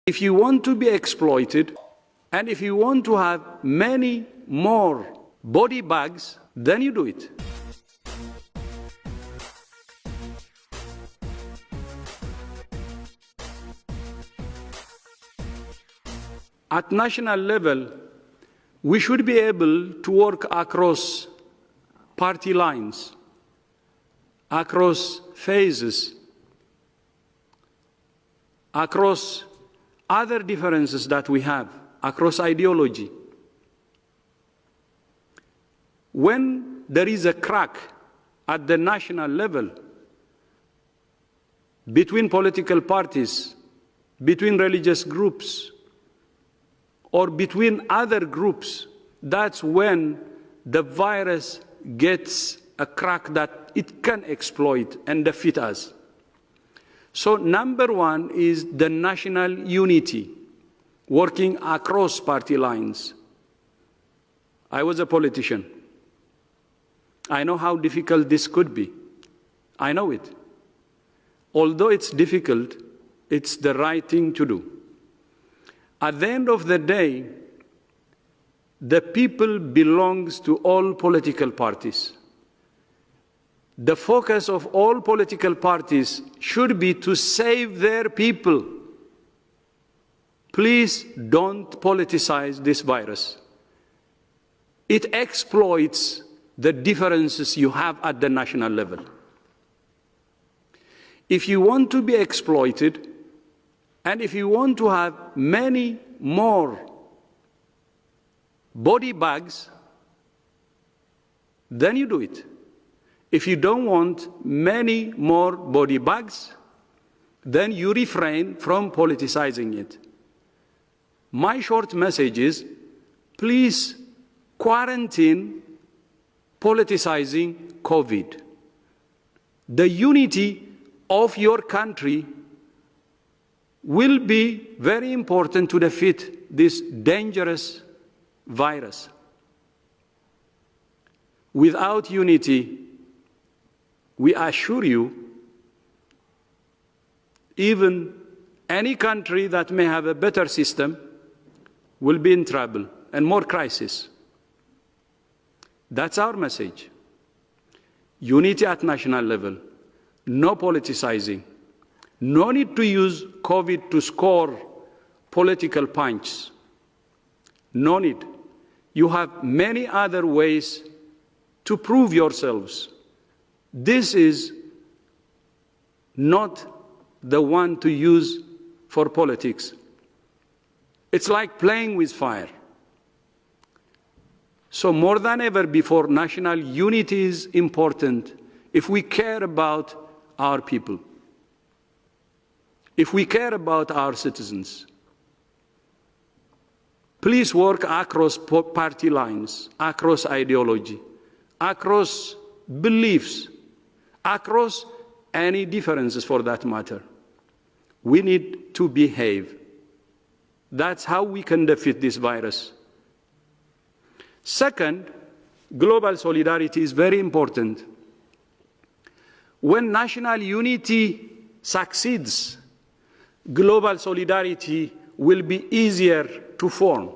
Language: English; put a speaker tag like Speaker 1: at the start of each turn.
Speaker 1: If you want to be exploited, and if you want to have many more body bags, then you do it. At national level, we should be able to work across party lines, across phases, across other differences that we have, across ideology. When there is a crack at the national level between political parties, between religious groups, or between other groups, that's when the virus gets a crack that it can exploit and defeat us. So number one is the national unity, working across party lines. I was a politician. I know how difficult this could be. I know it. Although it's difficult, it's the right thing to do. At the end of the day, the people belongs to all political parties. The focus of all political parties should be to save their people. Please don't politicize this virus. It exploits the differences you have at the national level. If you want to be exploited, and if you want to have many more body bags, then you do it. If you don't want many more body bags, then you refrain from politicizing it. My short message is, please quarantine politicizing COVID. The unity of your country will be very important to defeat this dangerous virus. Without unity, we assure you, even any country that may have a better system will be in trouble and more crisis. That's our message. Unity at national level, no politicizing. No need to use COVID to score political punches. No need. You have many other ways to prove yourselves. This is not the one to use for politics. It's like playing with fire. So more than ever before, national unity is important if we care about our people. If we care about our citizens, please work across party lines, across ideology, across beliefs, across any differences for that matter. We need to behave. That's how we can defeat this virus. Second, global solidarity is very important. When national unity succeeds, global solidarity will be easier to form.